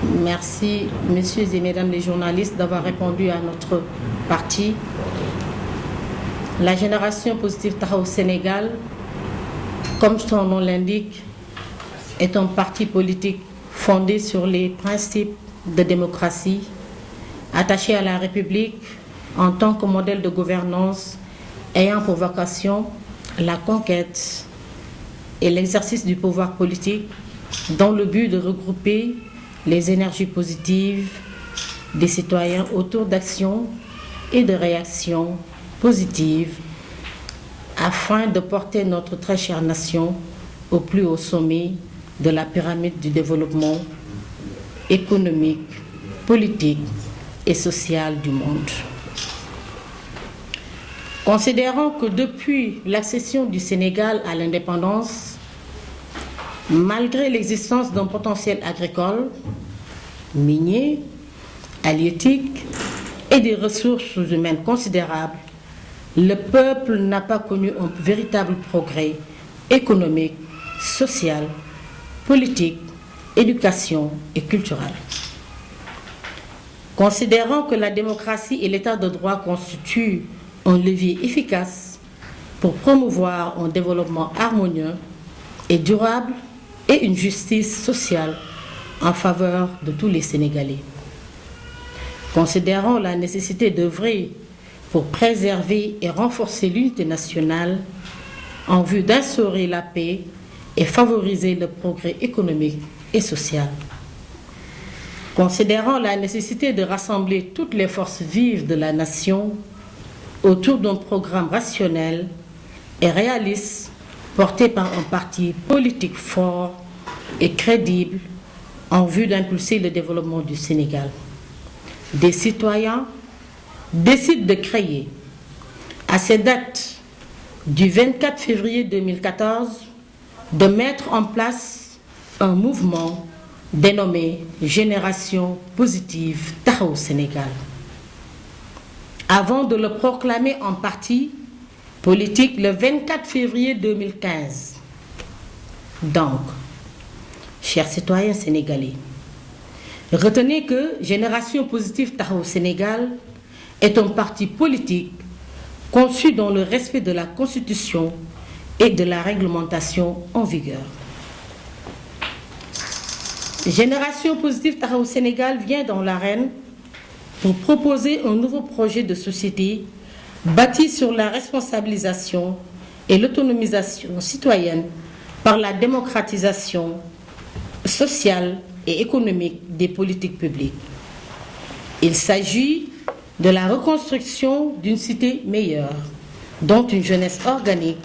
Merci, messieurs et mesdames les journalistes, d'avoir répondu à notre parti. La génération positive Taxawu Sénégal, comme son nom l'indique, est un parti politique fondé sur les principes de démocratie, attaché à la République en tant que modèle de gouvernance, ayant pour vocation la conquête et l'exercice du pouvoir politique dans le but de regrouper les énergies positives des citoyens autour d'actions et de réactions positives afin de porter notre très chère nation au plus haut sommet de la pyramide du développement économique, politique et social du monde. Considérant que depuis l'accession du Sénégal à l'indépendance, malgré l'existence d'un potentiel agricole, minier, halieutique et des ressources humaines considérables, le peuple n'a pas connu un véritable progrès économique, social, politique, éducation et culturel. Considérant que la démocratie et l'état de droit constituent un levier efficace pour promouvoir un développement harmonieux et durable et une justice sociale en faveur de tous les Sénégalais. Considérant la nécessité d'œuvrer pour préserver et renforcer l'unité nationale en vue d'instaurer la paix et favoriser le progrès économique et social. Considérant la nécessité de rassembler toutes les forces vives de la nation autour d'un programme rationnel et réaliste porté par un parti politique fort et crédible en vue d'impulser le développement du Sénégal. Des citoyens décident de créer, à cette date du 24 février 2014, de mettre en place un mouvement dénommé Génération Positive Taxawu Sénégal. Avant de le proclamer en parti politique le 24 février 2015. Donc, chers citoyens sénégalais, retenez que Génération Positive Taxawu Sénégal est un parti politique conçu dans le respect de la Constitution et de la réglementation en vigueur. Génération Positive Taxawu Sénégal vient dans l'arène pour proposer un nouveau projet de société bâti sur la responsabilisation et l'autonomisation citoyenne par la démocratisation sociale et économique des politiques publiques. Il s'agit de la reconstruction d'une cité meilleure, dont une jeunesse organique,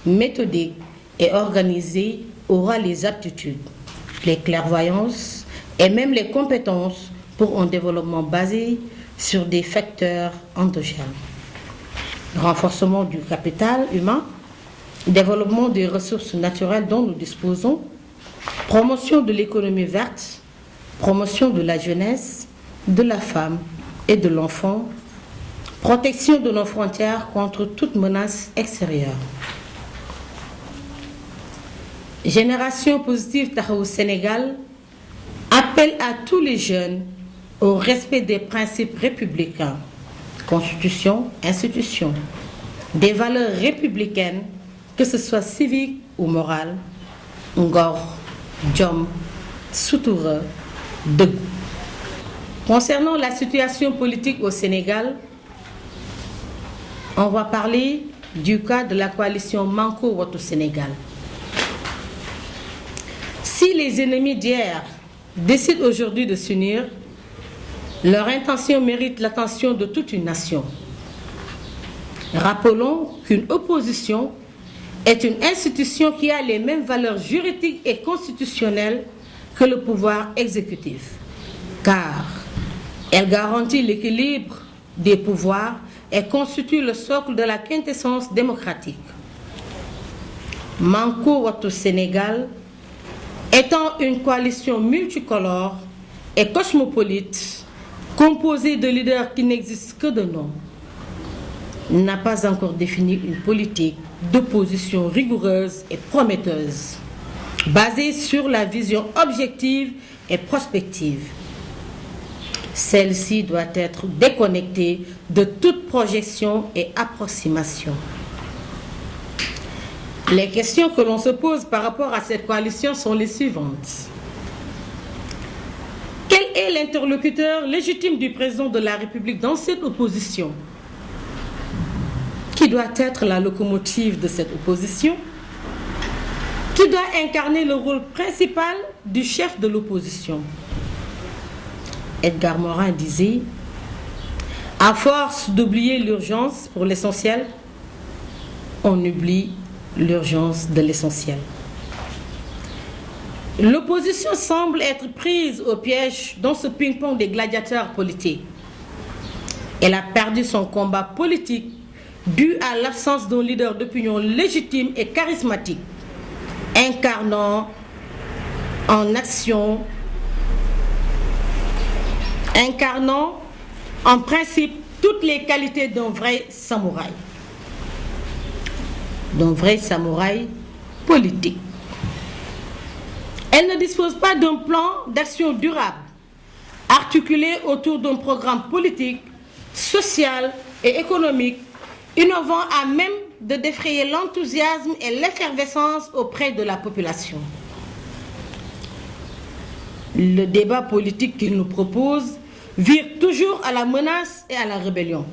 méthodique et organisée aura les aptitudes, les clairvoyances et même les compétences pour un développement basé sur des facteurs endogènes. Renforcement du capital humain, développement des ressources naturelles dont nous disposons, promotion de l'économie verte, promotion de la jeunesse, de la femme et de l'enfant, protection de nos frontières contre toute menace extérieure. Génération Positive Taxawu Sénégal appelle à tous les jeunes au respect des principes républicains, constitution, institution, des valeurs républicaines, que ce soit civiques ou morales, ngor, jom, sutura, dëggu. Concernant la situation politique au Sénégal, on va parler du cas de la coalition Manko Wattu Sénégal. Si les ennemis d'hier décident aujourd'hui de s'unir, leur intention mérite l'attention de toute une nation. Rappelons qu'une opposition est une institution qui a les mêmes valeurs juridiques et constitutionnelles que le pouvoir exécutif, car elle garantit l'équilibre des pouvoirs et constitue le socle de la quintessence démocratique. Manko Wattu Sénégal étant une coalition multicolore et cosmopolite, composée de leaders qui n'existent que de nom, n'a pas encore défini une politique d'opposition rigoureuse et prometteuse, basée sur la vision objective et prospective. Celle-ci doit être déconnectée de toute projection et approximation. Les questions que l'on se pose par rapport à cette coalition sont les suivantes. Quel est l'interlocuteur légitime du président de la République dans cette opposition? Qui doit être la locomotive de cette opposition? Qui doit incarner le rôle principal du chef de l'opposition? Edgar Morin disait, à force d'oublier l'urgence pour l'essentiel, on oublie l'urgence de l'essentiel. L'opposition semble être prise au piège dans ce ping-pong des gladiateurs politiques. Elle a perdu son combat politique dû à l'absence d'un leader d'opinion légitime et charismatique, incarnant en principe toutes les qualités d'un vrai samouraï politique. Elle ne dispose pas d'un plan d'action durable, articulé autour d'un programme politique, social et économique, innovant à même de défrayer l'enthousiasme et l'effervescence auprès de la population. Le débat politique qu'il nous propose vire toujours à la menace et à la rébellion.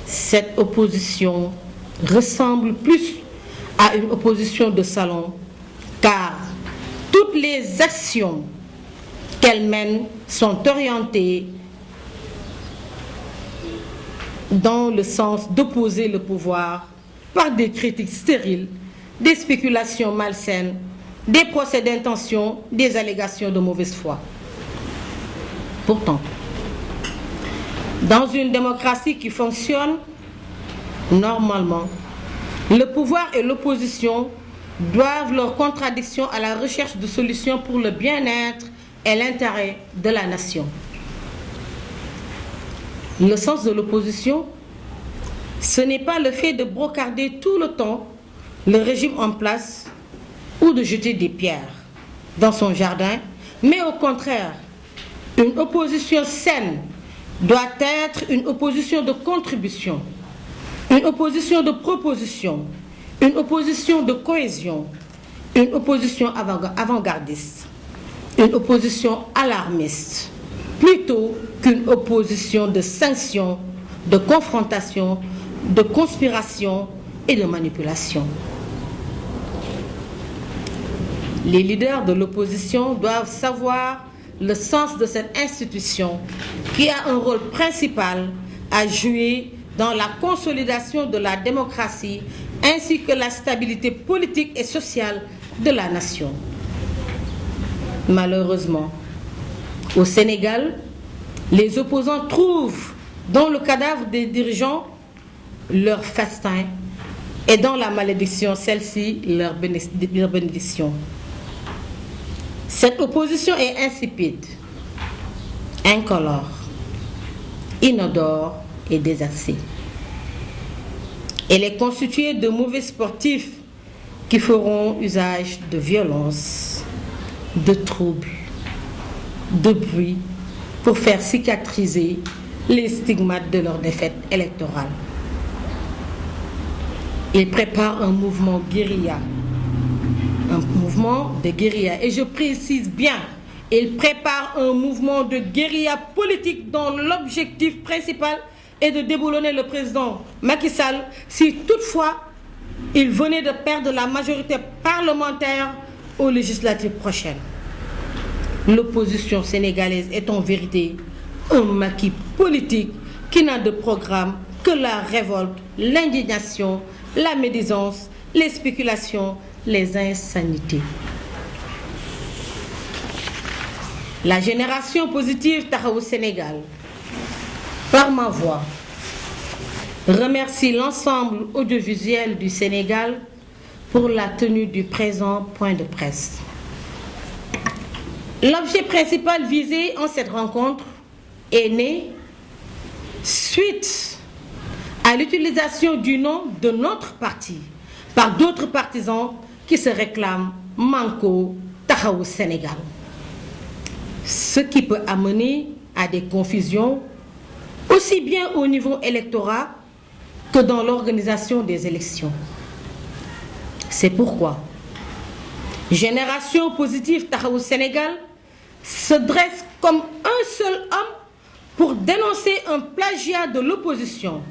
Cette opposition ressemble plus à une opposition de salon, car toutes les actions qu'elle mène sont orientées dans le sens d'opposer le pouvoir par des critiques stériles, des spéculations malsaines, des procès d'intention, des allégations de mauvaise foi. Pourtant, dans une démocratie qui fonctionne normalement, le pouvoir et l'opposition doivent leur contradiction à la recherche de solutions pour le bien-être et l'intérêt de la nation. Le sens de l'opposition, ce n'est pas le fait de brocarder tout le temps le régime en place ou de jeter des pierres dans son jardin, mais au contraire, une opposition saine doit être une opposition de contribution, une opposition de proposition, une opposition de cohésion, une opposition avant-gardiste, une opposition alarmiste, plutôt qu'une opposition de sanctions, de confrontation, de conspiration et de manipulation. Les leaders de l'opposition doivent savoir le sens de cette institution qui a un rôle principal à jouer dans la consolidation de la démocratie ainsi que la stabilité politique et sociale de la nation. Malheureusement, au Sénégal, les opposants trouvent dans le cadavre des dirigeants leur festin et dans la malédiction, celle-ci, leur bénédiction. Cette opposition est insipide, incolore, inodore et désaxée. Elle est constituée de mauvais sportifs qui feront usage de violence, de troubles, de bruit pour faire cicatriser les stigmates de leur défaite électorale. Ils préparent un mouvement guérilla, et je précise bien, ils préparent un mouvement de guérilla politique dont l'objectif principal est de déboulonner le président Macky Sall si toutefois il venait de perdre la majorité parlementaire aux législatives prochaines. L'opposition sénégalaise est en vérité un maquis politique qui n'a de programme que la révolte, l'indignation, la médisance, les spéculations, les insanités. La génération positive Taxawu Sénégal, par ma voix, remercie l'ensemble audiovisuel du Sénégal pour la tenue du présent point de presse. L'objet principal visé en cette rencontre est né suite à l'utilisation du nom de notre parti par d'autres partisans qui se réclament Manko Taxawu Sénégal. ce qui peut amener à des confusions aussi bien au niveau électoral que dans l'organisation des élections. C'est pourquoi Génération Positive Taxawu Sénégal se dresse comme un seul homme pour dénoncer un plagiat de l'opposition,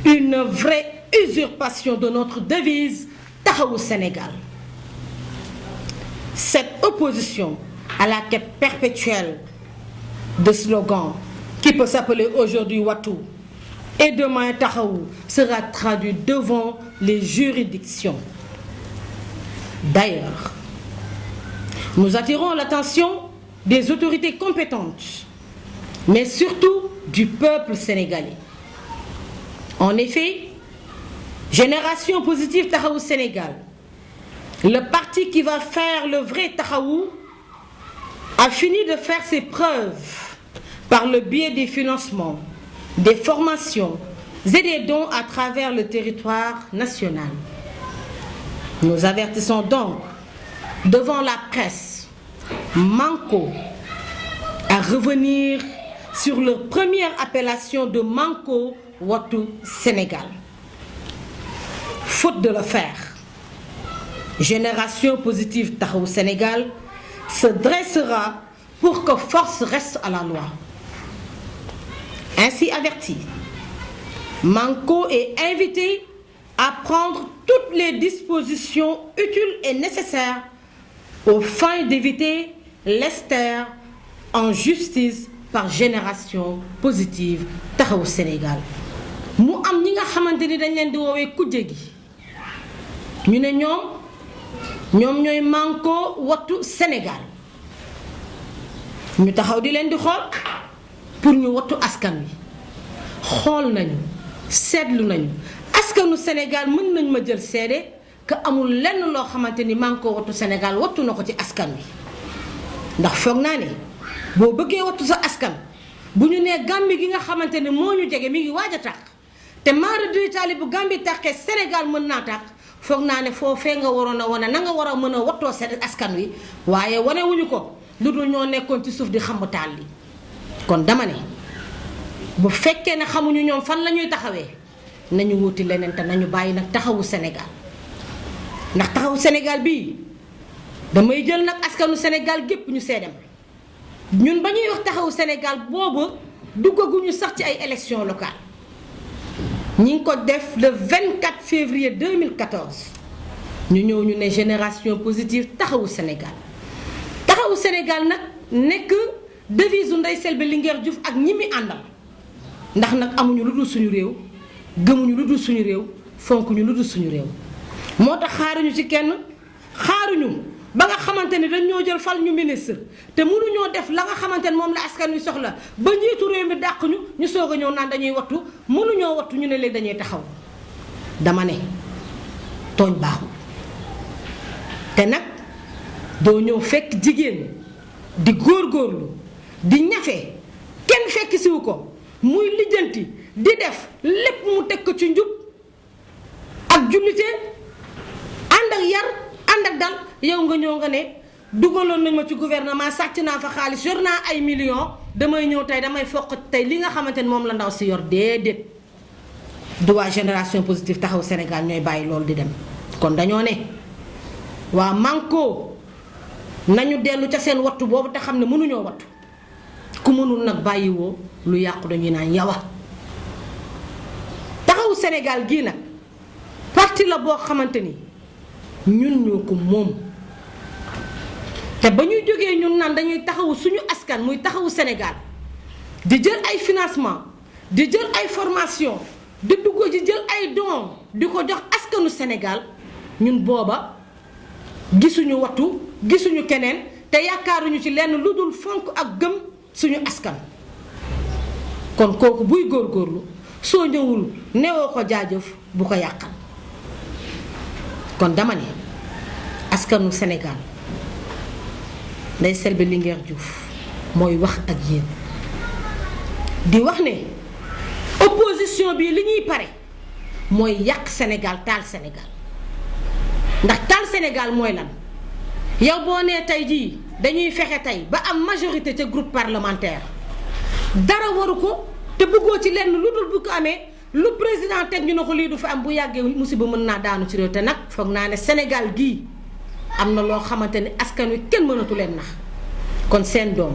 une vraie usurpation de notre devise Taxawu Sénégal. Cette opposition à la quête perpétuelle de slogans qui peut s'appeler aujourd'hui Wattu et demain Taxawu sera traduit devant les juridictions. D'ailleurs, nous attirons l'attention des autorités compétentes, mais surtout du peuple sénégalais. En effet, Génération Positive Taxawu Sénégal, le parti qui va faire le vrai Taxawu, a fini de faire ses preuves par le biais des financements, des formations et des dons à travers le territoire national. Nous avertissons donc devant la presse Manko à revenir sur leur première appellation de Manko Wattu Sénégal. Faute de le faire, Génération Positive Taxawu Sénégal se dressera pour que force reste à la loi. Ainsi averti, Manko est invité à prendre toutes les dispositions utiles et nécessaires aux fins d'éviter l'ester en justice par Génération Positive Taxawu Sénégal. mu am ñi nga xamante ni dañ leen di woowee kujje gi ñu ne ñoom ñooy Manko Wattu Sénégal ñu taxaw di leen di xool pour ñu wattu askan wi xool nañu seetlu nañu askanu Sénégal mën nañ ma jël seede que amul lenn loo xamante ni Manko Wattu Sénégal wattu na ko ci askan wi ndax foog naa ne boo bëggee wattu sa askan bu ñu nee Gàmbi gi nga xamante ne moo ñu jege mi ngi waaj a tàq te maara du taali bu Gàmbi tàqee Sénégal mën naa tàq foog naa ne foofee nga waroon a wane na nga war a mën a wattoo seen askan wi waaye wane wuñu ko lu dul ñoo nekkoon ci suuf di xamu taal li kon dama ne bu fekkee ne xamuñu ñoom fan la ñuy taxawee nañu wuti leneen te nañu bàyyi nag Taxawu Sénégal ndax Taxawu Sénégal bii damay jël nag askanu Sénégal gépp ñu seedem ñun ba ñuy wax Taxawu Sénégal boobu duggaguñu sax ci ay élections locales ñi ngi ko def le 24 février 2014 ñu ñëw ñu ne Génération Positive Taxawu Sénégal Taxawu Sénégal nag nekk devise u Ndeye Selbé Linguère Diouf ak ñi mi àndal ndax nag amuñu lu dul suñu réew gëmuñu lu dul suñu réew fonkuñu lu dul suñu réew moo tax xaaruñu ci kenn xaaruñu ba nga xamante ni dañ ñoo jël fal ñu ministre te mënuñoo def la nga xamante ni moom la askan wi soxla ba njiitu réew mi dàq ñu soog a ñëw naan dañuy wattu mënuñoo wattu ñu ne léegi dañuy taxaw dama ne tooñ baaxul te nag doo ñëw fekk jigéen di góorgóorlu di ñafe kenn fekk siwu ko muy lijjanti di def lépp mu teg ko ci njub ak jullite ànd ak yar ànd ak dal yow nga ñëw nga ne dugaloon nañ ma ci gouvernement sàcc naa fa xaalis yor naa ay millions damay ñëw tey damay foq tey li nga xamante ni moom la ndaw si yor déedéet du waa Génération Positive Taxawu Sénégal ñooy bàyyi loolu di dem kon dañoo ne waa Manko nañu dellu ca seen wattu boobu te xam ne mënuñoo wattu ku mënul nag bàyyiwoo lu yàqu dañuy naan yawa Taxawu Sénégal gii nag parti la boo xamante ni ñun ñoo ko moom te ba ñuy jógee ñun naan dañuy taxawu suñu askan muy Taxawu Sénégal di jël ay financement di jël ay formation di dugg di jël ay dons di ko jox askanu Sénégal ñun booba gisuñu wattu gisuñu keneen te yaakaaruñu ci lenn lu dul fonk ak gëm suñu askan kon kooku buy góorgóorlu soo ñëwul newoo ko jaajëf bu ko yàqal kon dama ne askanu Sénégal Ndeye Selbé Linguère Diouf mooy wax ak yéen di wax ne opposition bi li ñuy pare mooy yàq Sénégal taal Sénégal ndax taal Sénégal mooy lan yow boo nee tey jii dañuy fexe tey ba am majorité ca groupe parlementaire dara waru ko te bëggoo ci lenn lu dul bu ko amee lu président teg ñu ne ko lii du fa am bu yàggee musiba mën naa daanu ci réew te nag foog naa ne Sénégal gii am na loo xamante ni askan wi kenn mënatu leen nax kon seen doom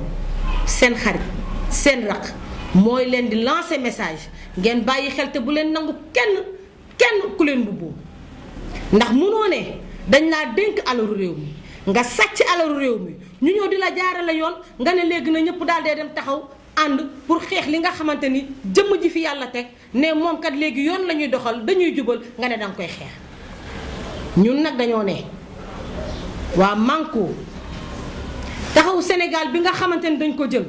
seen xarit seen raq mooy leen di lancer message ngeen bàyyi xel te bu leen nangu kenn ku leen mbubboo ndax munoo ne dañ laa dénk alalu réew mi nga sàcc alalu réew mi ñu ñëw di la jaarale yoon nga ne léegi na ñëpp daal dee dem taxaw ànd pour xeex li nga xamante ni jëmm ji fi yàlla teg ne moom kat léegi yoon la ñuy doxal dañuy jubal nga ne danga koy xeex ñun nag dañoo ne waa Manko taxawu Sénégal bi nga xamante ni dañ ko jël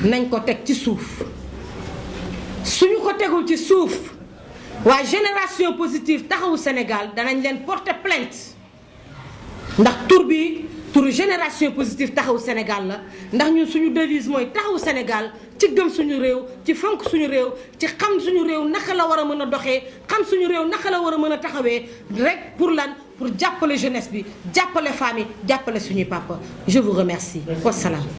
nañ ko teg ci suuf suñu ko tegul ci suuf waa génération positive taxawu Sénégal danañ leen porter plainte ndax tur bi turu génération positive taxawu Sénégal la ndax ñun suñu devise mooy taxawu Sénégal ci gëm suñu réew ci fonk suñu réew ci xam suñu réew naka la war a mën a doxee xam suñu réew naka la war a mën a taxawee rek pour lan pour jàppale jeunesse bi jàppale famille jàppale suñuy papa je vous remercie wasalaam